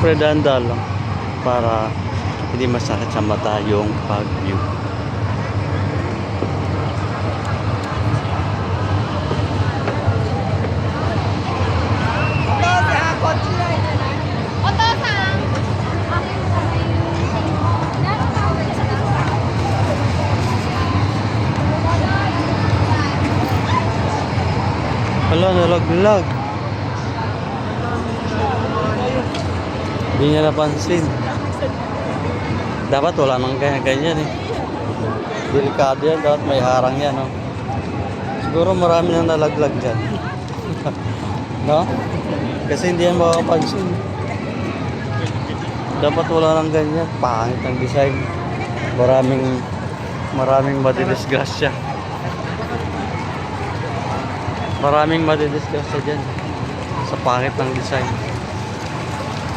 Siyempre dahan-dahan lang para hindi masakit sa mata yung pag-view. Hala, nalag-lag. Hindi niya napansin. Dapat wala nang ganyan eh. Delikado yan, dapat may harang yan, no? Siguro marami nang nalaglag dyan. No? Kasi hindi yan makapansin. Dapat wala nang ganyan. Pangit ang design. Maraming madidisgrasya. Maraming madidisgrasya dyan sa pangit ng design.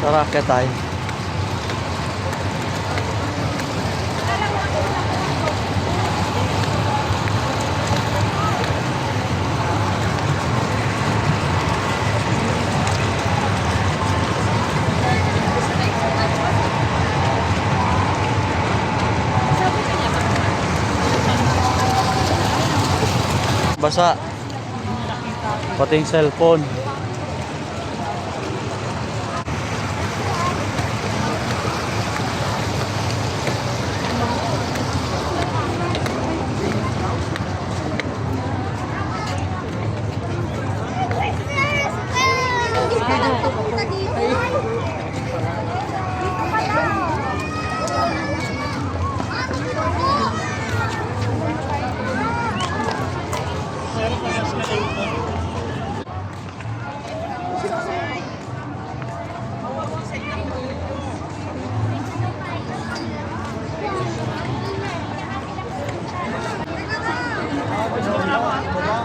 Tara, kaya tayo. Basa. Pati yung cellphone.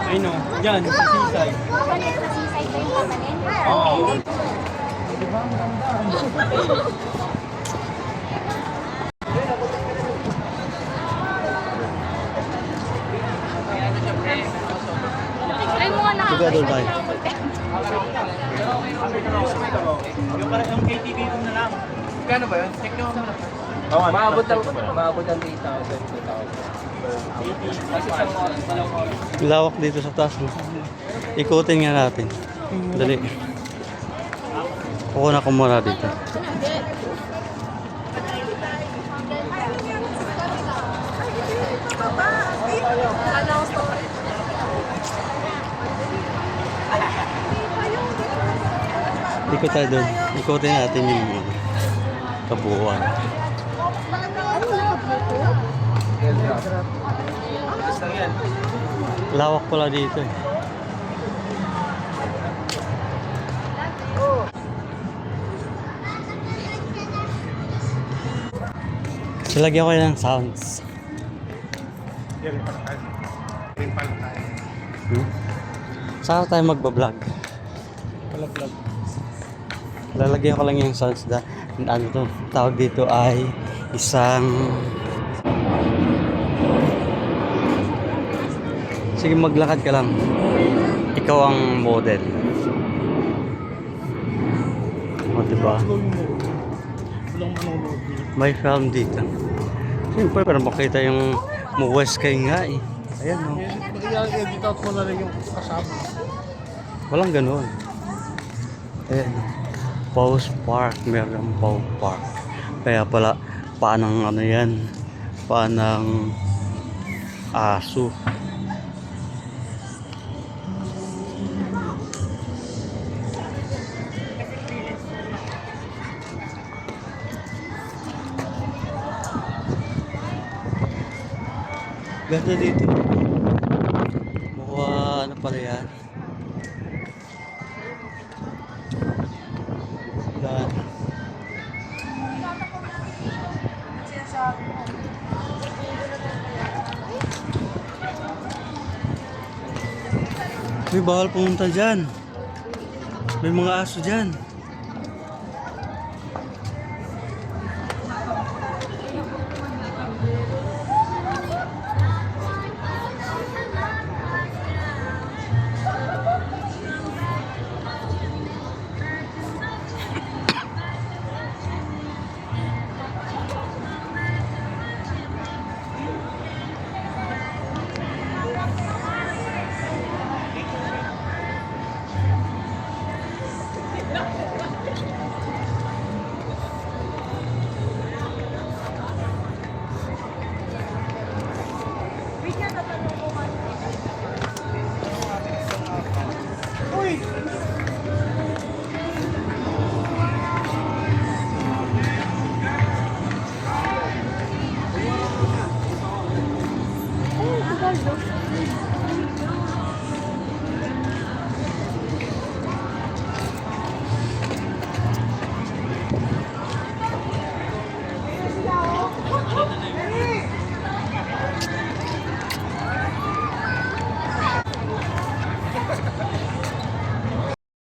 Ay no, dyan, sa sisay. Papalit sa sisay ko yung papalit? Oo. Try mo nga na. Sige, doon tayo. Yung KTV mo na lang. Kano ba yun? Check nyo muna. Maabot ng 3,000, 2,000. Lawak dito sa taas. No? Ikutin nga natin. Dali. Kukuha ko muna dito. Ikot tayo doon. Ikutin natin yung kabuuan. Lawak pala dito eh. So, lagyan ko ng sounds. Saan tayo magbablog? Vlog. Lalagyan ko lang yung sounds na ano to, tawag dito ay isang sige maglakad ka lang, ikaw ang model o diba may film dito siyempre para makita yung West Sky nga eh. Ayan o I-edit out mo na rin yung kasama. walang ganun. Ayan Pause Park, meron Pause Park. Kaya pala, paanang ano yan, paanang aso. Ganda dito. Mukha ano pala yan. Yan. May bawal pumunta dyan. May mga aso dyan.